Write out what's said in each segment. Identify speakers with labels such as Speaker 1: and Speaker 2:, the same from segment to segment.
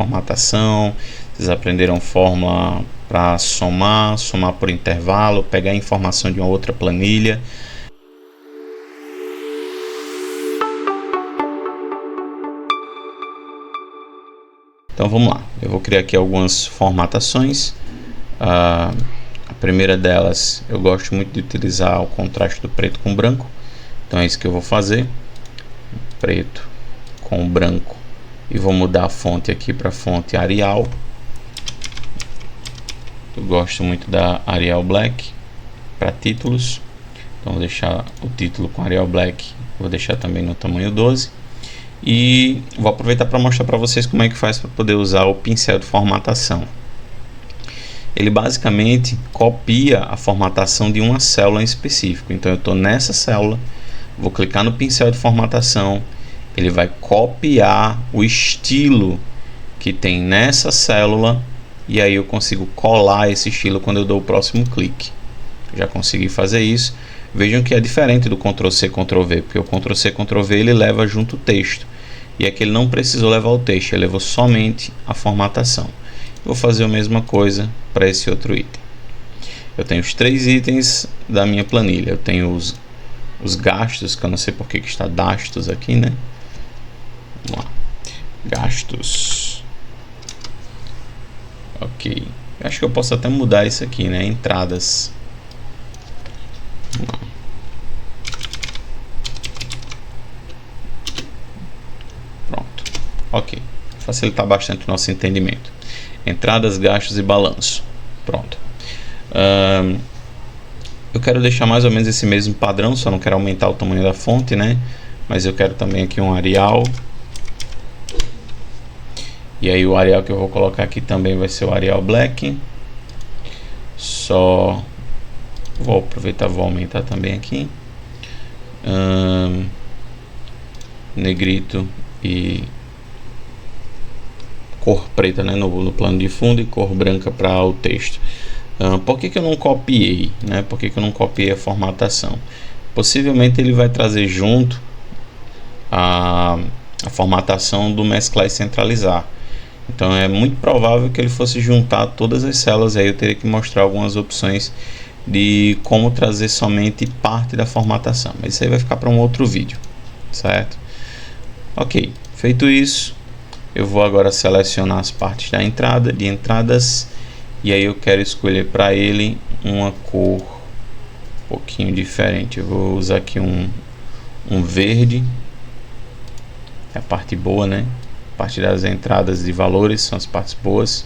Speaker 1: formatação, vocês aprenderam fórmula para somar por intervalo, pegar informação de uma outra planilha. Então vamos lá, eu vou criar aqui algumas formatações. A primeira delas, eu gosto muito de utilizar o contraste do preto com branco, então é isso que eu vou fazer, preto com branco, e vou mudar a fonte aqui para fonte Arial. Eu gosto muito da Arial Black para títulos, então vou deixar o título com Arial Black, vou deixar também no tamanho 12. E vou aproveitar para mostrar para vocês como é que faz para poder usar o pincel de formatação. Ele basicamente copia a formatação de uma célula em específico. Então eu estou nessa célula, vou clicar no pincel de formatação, ele vai copiar o estilo que tem nessa célula e aí eu consigo colar esse estilo quando eu dou o próximo clique. Já consegui fazer isso. Vejam que é diferente do Ctrl+C, Ctrl+V, porque o Ctrl+C, Ctrl+V ele leva junto o texto. E aqui ele não precisou levar o texto, ele levou somente a formatação. Vou fazer a mesma coisa para esse outro item. Eu tenho os 3 itens da minha planilha. Eu tenho os gastos, que eu não sei porque que está gastos aqui, né? Vamos lá. Gastos. Ok. Acho que eu posso até mudar isso aqui, né? Entradas. Pronto, ok, facilitar bastante o nosso entendimento. Entradas, gastos e balanço. Pronto. Eu quero deixar mais ou menos esse mesmo padrão, só não quero aumentar o tamanho da fonte, né? Mas eu quero também aqui um Arial. E aí o Arial que eu vou colocar aqui também vai ser o Arial Black. Só vou aproveitar, vou aumentar também aqui. Negrito e cor preta, né, no plano de fundo, e cor branca para o texto. Por que eu não copiei, né? Por que eu não copiei a formatação? Possivelmente ele vai trazer junto a formatação do mesclar e centralizar. Então é muito provável que ele fosse juntar todas as células. Aí eu teria que mostrar algumas opções de como trazer somente parte da formatação, mas isso aí vai ficar para um outro vídeo, certo? Ok, feito isso, eu vou agora selecionar as partes da entrada, de entradas, e aí eu quero escolher para ele uma cor um pouquinho diferente. Eu vou usar aqui um verde, é a parte boa, né? A parte das entradas de valores são as partes boas.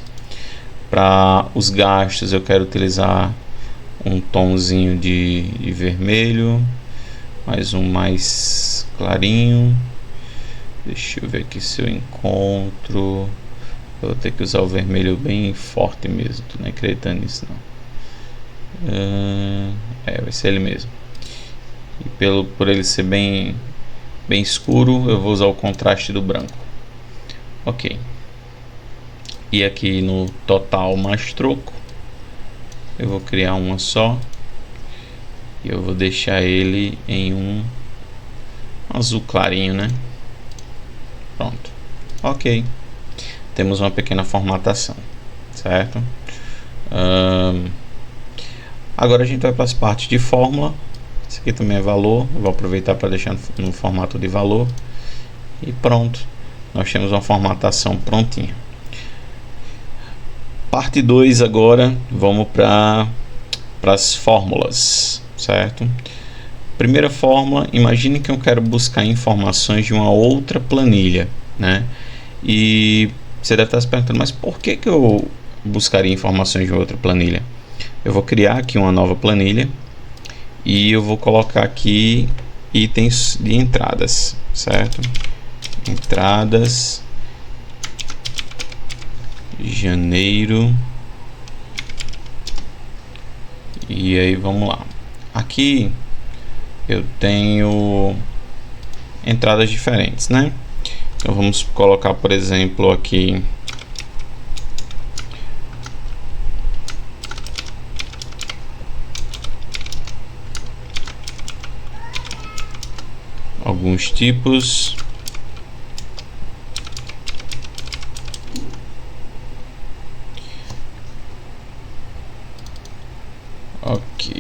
Speaker 1: Para os gastos eu quero utilizar um tomzinho de vermelho, mais um mais clarinho. Deixa eu ver aqui se eu encontro. Eu vou ter que usar o vermelho bem forte mesmo, tô nem acreditando nisso não. Vai ser ele mesmo. E por ele ser bem escuro, eu vou usar o contraste do branco. Ok. E aqui no total mais troco, eu vou criar uma só e eu vou deixar ele em um azul clarinho, né? Pronto, ok, temos uma pequena formatação, certo? Agora a gente vai para as partes de fórmula. Isso aqui também é valor, eu vou aproveitar para deixar no formato de valor e pronto, nós temos uma formatação prontinha. Parte 2 agora, vamos para as fórmulas, certo? Primeira fórmula, imagine que eu quero buscar informações de uma outra planilha, né? E você deve estar se perguntando, mas por que eu buscaria informações de outra planilha? Eu vou criar aqui uma nova planilha e eu vou colocar aqui itens de entradas, certo? Entradas, janeiro, e aí vamos lá. Aqui eu tenho entradas diferentes, né? Então vamos colocar, por exemplo, aqui alguns tipos Ok.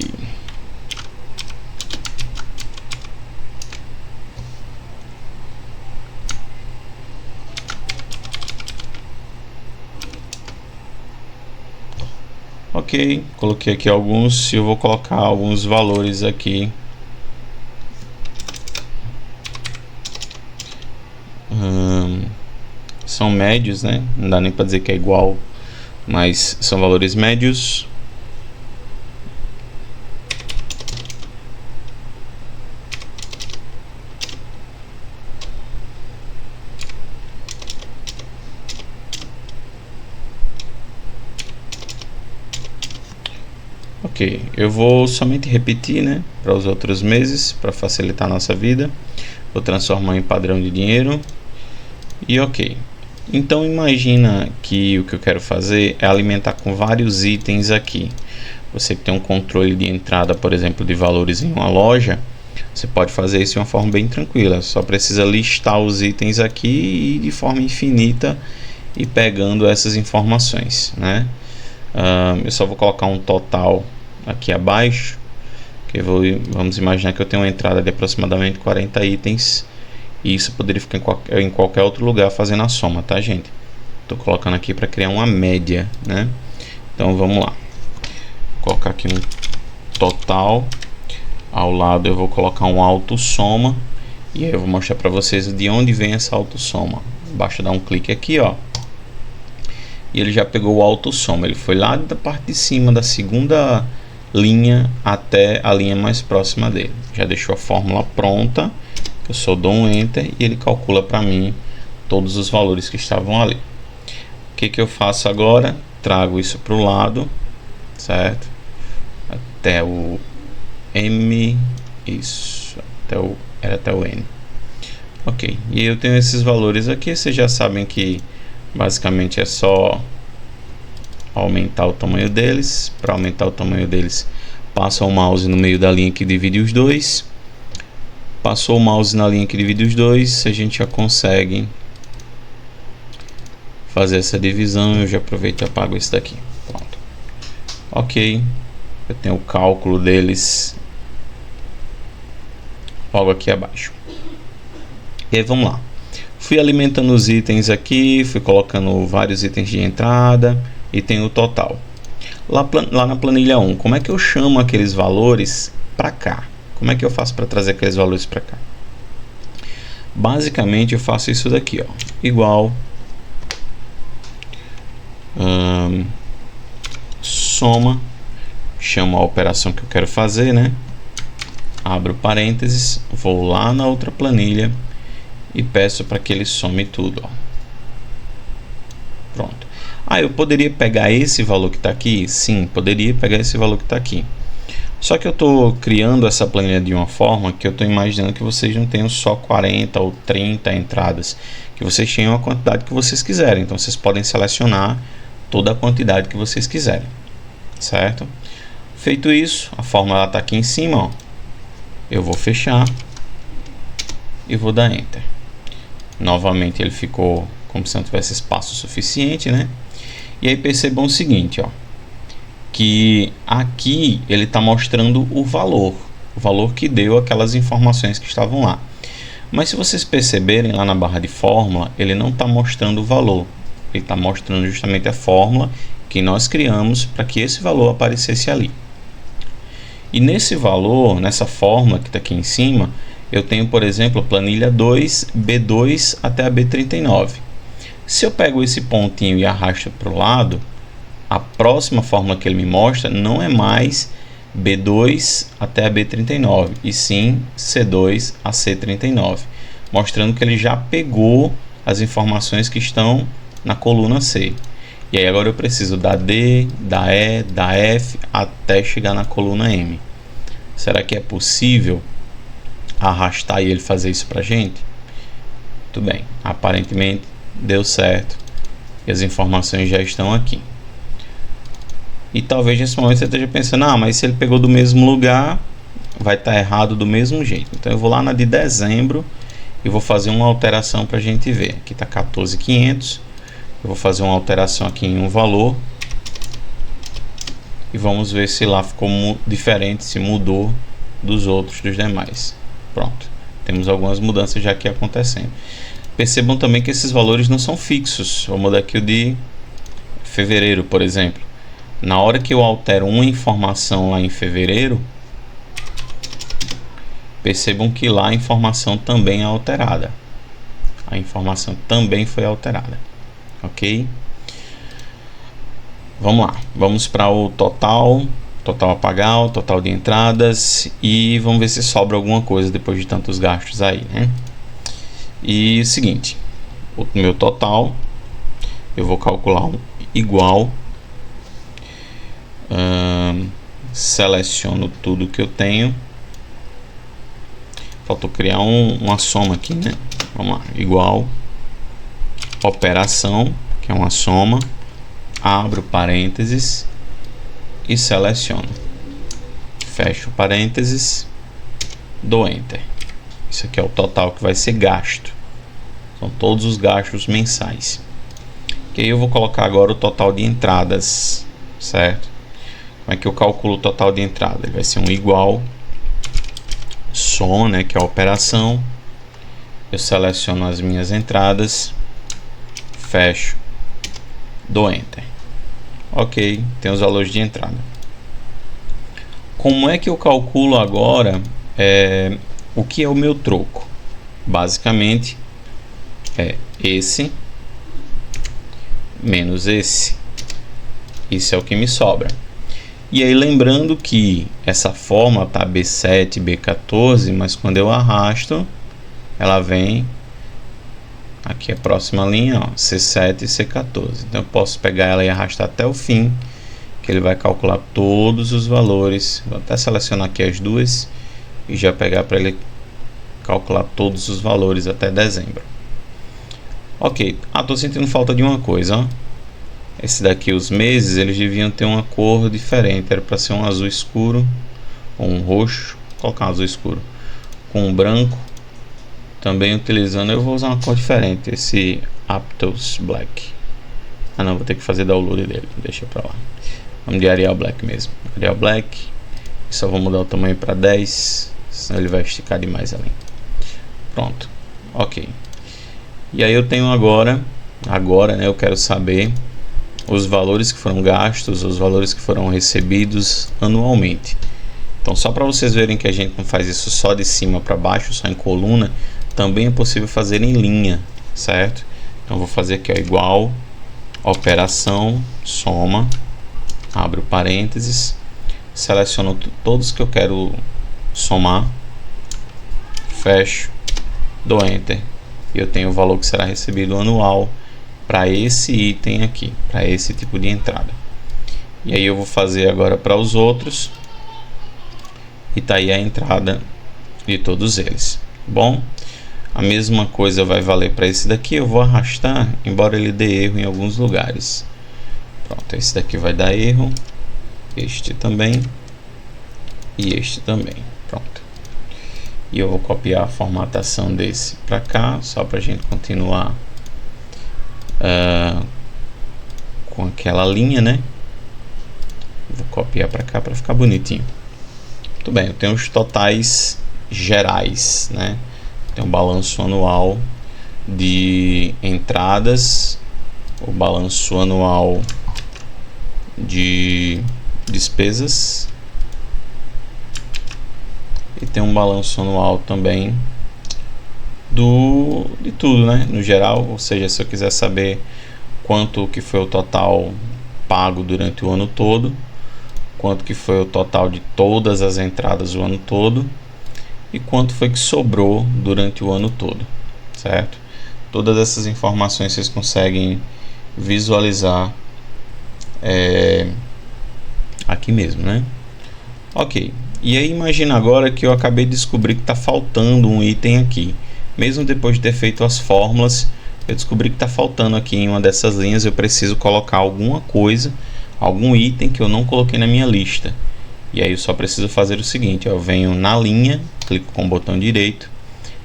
Speaker 1: Ok, coloquei aqui alguns e eu vou colocar alguns valores aqui. São médios, né? Não dá nem para dizer que é igual, mas são valores médios. Ok, eu vou somente repetir, né, para os outros meses, para facilitar a nossa vida. Vou transformar em padrão de dinheiro e ok. Então imagina que o que eu quero fazer é alimentar com vários itens aqui. Você que tem um controle de entrada, por exemplo, de valores em uma loja, você pode fazer isso de uma forma bem tranquila. Só precisa listar os itens aqui e de forma infinita ir pegando essas informações, né? Eu só vou colocar um total aqui abaixo, que vamos imaginar que eu tenho uma entrada de aproximadamente 40 itens, e isso poderia ficar em qualquer outro lugar fazendo a soma, tá, gente? Estou colocando aqui para criar uma média, né? Então vamos lá, vou colocar aqui um total, ao lado eu vou colocar um autossoma, e aí eu vou mostrar para vocês de onde vem essa autossoma. Basta dar um clique aqui, ó, e ele já pegou o autossoma. Ele foi lá da parte de cima da segunda linha até a linha mais próxima dele. Já deixou a fórmula pronta. Eu só dou um enter e ele calcula para mim todos os valores que estavam ali. O que eu faço agora? Trago isso para o lado, certo? Até o M, isso, até o N. Ok, e eu tenho esses valores aqui. Vocês já sabem que basicamente é só aumentar o tamanho deles. Para aumentar o tamanho deles, passa o mouse no meio da linha que divide os dois. Passou o mouse na linha que divide os dois, a gente já consegue fazer essa divisão. Eu já aproveito e apago esse daqui. Pronto. Ok, eu tenho o cálculo deles logo aqui abaixo. E aí vamos lá. Fui alimentando os itens aqui, fui colocando vários itens de entrada e tem o total. Lá na planilha 1, como é que eu chamo aqueles valores para cá? Como é que eu faço para trazer aqueles valores para cá? Basicamente eu faço isso daqui, ó, igual soma, chamo a operação que eu quero fazer, né? Abro parênteses, vou lá na outra planilha e peço para que ele some tudo, ó. Pronto. Eu poderia pegar esse valor que está aqui? Sim, poderia pegar esse valor que está aqui. Só que eu estou criando essa planilha de uma forma que eu estou imaginando que vocês não tenham só 40 ou 30 entradas, que vocês tenham a quantidade que vocês quiserem. Então vocês podem selecionar toda a quantidade que vocês quiserem, certo? Feito isso, a fórmula está aqui em cima, ó. Eu vou fechar e vou dar Enter. Novamente ele ficou como se não tivesse espaço suficiente, né? E aí percebam o seguinte, ó, que aqui ele está mostrando o valor que deu aquelas informações que estavam lá. Mas se vocês perceberem lá na barra de fórmula, ele não está mostrando o valor, ele está mostrando justamente a fórmula que nós criamos para que esse valor aparecesse ali. E nesse valor, nessa fórmula que está aqui em cima, eu tenho, por exemplo, a planilha 2, B2 até a B39. Se eu pego esse pontinho e arrasto para o lado, a próxima fórmula que ele me mostra não é mais B2 até a B39, e sim C2 a C39, mostrando que ele já pegou as informações que estão na coluna C. E aí agora eu preciso da D, da E, da F, até chegar na coluna M. Será que é possível arrastar e ele fazer isso pra gente? Tudo bem, aparentemente deu certo e as informações já estão aqui. E talvez nesse momento você esteja pensando, mas se ele pegou do mesmo lugar, vai estar errado do mesmo jeito. Então eu vou lá na de dezembro e vou fazer uma alteração para a gente ver. Aqui está 14.500. Eu vou fazer uma alteração aqui em um valor e vamos ver se lá ficou diferente, se mudou dos outros, dos demais. Pronto, temos algumas mudanças já aqui acontecendo. Percebam também que esses valores não são fixos. Vou mudar aqui o de fevereiro, por exemplo. Na hora que eu altero uma informação lá em fevereiro, percebam que lá a informação também é alterada. A informação também foi alterada. Ok? Vamos lá. Vamos para o total a pagar, o total de entradas, e vamos ver se sobra alguma coisa depois de tantos gastos aí, né? E o seguinte, o meu total, eu vou calcular um igual, seleciono tudo que eu tenho, faltou criar uma soma aqui, né? Vamos lá, igual, operação, que é uma soma, abro parênteses e seleciono, fecho parênteses, dou enter. Isso aqui é o total que vai ser gasto, são todos os gastos mensais. E aí eu vou colocar agora o total de entradas, certo? Como é que eu calculo o total de entrada? Ele vai ser um igual, soma, né, que é a operação, eu seleciono as minhas entradas, fecho, dou enter. Ok, tem os valores de entrada. Como é que eu calculo agora o que é o meu troco? Basicamente é esse menos esse. Isso é o que me sobra. E aí lembrando que essa forma tá B7, B14, mas quando eu arrasto, ela vem aqui a próxima linha, ó, C7 e C14. Então eu posso pegar ela e arrastar até o fim, que ele vai calcular todos os valores. Vou até selecionar aqui as duas e já pegar para ele calcular todos os valores até dezembro. Ok, tô sentindo falta de uma coisa, ó. Esse daqui, os meses, eles deviam ter uma cor diferente. Era para ser um azul escuro ou um roxo. Vou colocar um azul escuro com um branco. Também utilizando, eu vou usar uma cor diferente, esse Aptos Black. Não, vou ter que fazer download dele, deixa pra lá. Vamos de Arial Black mesmo. Arial Black. Só vou mudar o tamanho para 10, senão ele vai esticar demais ali. Pronto, ok. E aí eu tenho agora, né, eu quero saber os valores que foram gastos, os valores que foram recebidos anualmente. Então, só para vocês verem que a gente não faz isso só de cima para baixo, só em coluna, também é possível fazer em linha, certo? Então, vou fazer aqui, ó, igual, operação, soma, abro parênteses, seleciono todos que eu quero somar, fecho, dou enter, e eu tenho o valor que será recebido anual para esse item aqui, para esse tipo de entrada. E aí eu vou fazer agora para os outros, e tá aí a entrada de todos eles. Bom, a mesma coisa vai valer para esse daqui. Eu vou arrastar, embora ele dê erro em alguns lugares. Pronto, esse daqui vai dar erro, este também e este também. Pronto. E eu vou copiar a formatação desse para cá, só para a gente continuar com aquela linha, né? Vou copiar para cá para ficar bonitinho. Muito bem, eu tenho os totais gerais, né? Tem um balanço anual de entradas, o balanço anual de despesas e tem um balanço anual também de tudo, né? No geral, ou seja, se eu quiser saber quanto que foi o total pago durante o ano todo, quanto que foi o total de todas as entradas o ano todo e quanto foi que sobrou durante o ano todo, certo? Todas essas informações vocês conseguem visualizar aqui mesmo, né? Ok, e aí imagina agora que eu acabei de descobrir que está faltando um item aqui. Mesmo depois de ter feito as fórmulas, eu descobri que está faltando aqui em uma dessas linhas. Eu preciso colocar alguma coisa, algum item que eu não coloquei na minha lista. E aí eu só preciso fazer o seguinte, eu venho na linha, clico com o botão direito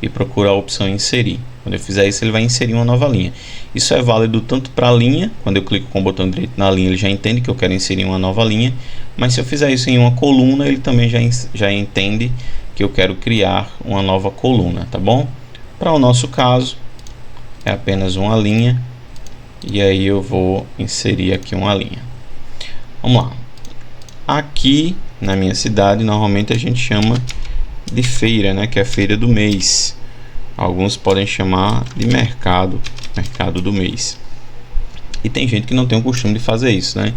Speaker 1: e procuro a opção inserir. Quando eu fizer isso, ele vai inserir uma nova linha. Isso é válido tanto para a linha, quando eu clico com o botão direito na linha, ele já entende que eu quero inserir uma nova linha, Mas se eu fizer isso em uma coluna, ele também já entende que eu quero criar uma nova coluna, tá bom? Para o nosso caso, é apenas uma linha, e aí eu vou inserir aqui uma linha. Vamos lá. Aqui na minha cidade, normalmente a gente chama de feira, né? Que é a feira do mês. Alguns podem chamar de mercado do mês. E tem gente que não tem o costume de fazer isso, né?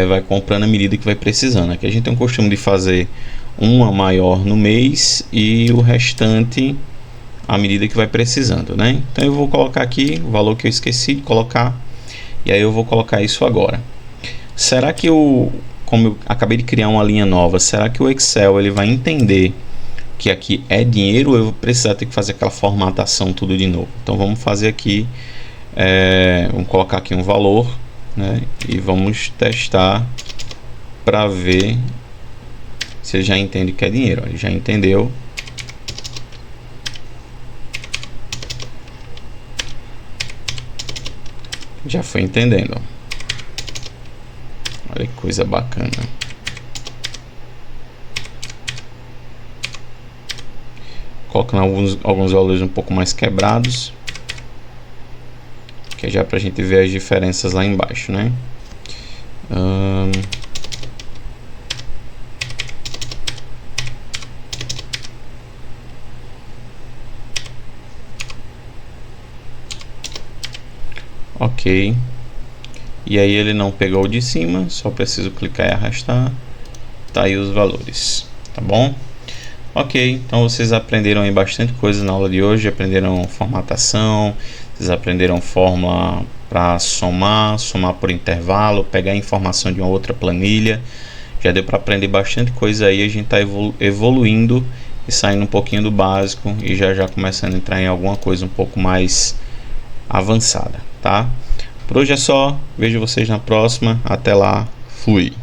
Speaker 1: Vai comprando à medida que vai precisando. Aqui a gente tem o costume de fazer uma maior no mês e o restante à medida que vai precisando, né? Então eu vou colocar aqui o valor que eu esqueci de colocar, e aí eu vou colocar isso agora. Será que como eu acabei de criar uma linha nova, será que o Excel ele vai entender que aqui é dinheiro, ou eu vou precisar ter que fazer aquela formatação tudo de novo? Então vamos fazer aqui, vamos colocar aqui um valor, né? E vamos testar para ver se ele já entende que é dinheiro. Ele já entendeu. Já foi entendendo. Olha que coisa bacana. Colocando alguns valores um pouco mais quebrados, que é já para a gente ver as diferenças lá embaixo, né? Ok. E aí ele não pegou o de cima, só preciso clicar e arrastar. Tá aí os valores, tá bom? Ok, então vocês aprenderam aí bastante coisa na aula de hoje. Aprenderam formatação, vocês aprenderam fórmula para somar por intervalo, pegar informação de uma outra planilha. Já deu para aprender bastante coisa aí. A gente está evoluindo e saindo um pouquinho do básico e já começando a entrar em alguma coisa um pouco mais avançada, tá? Por hoje é só, vejo vocês na próxima. Até lá, fui!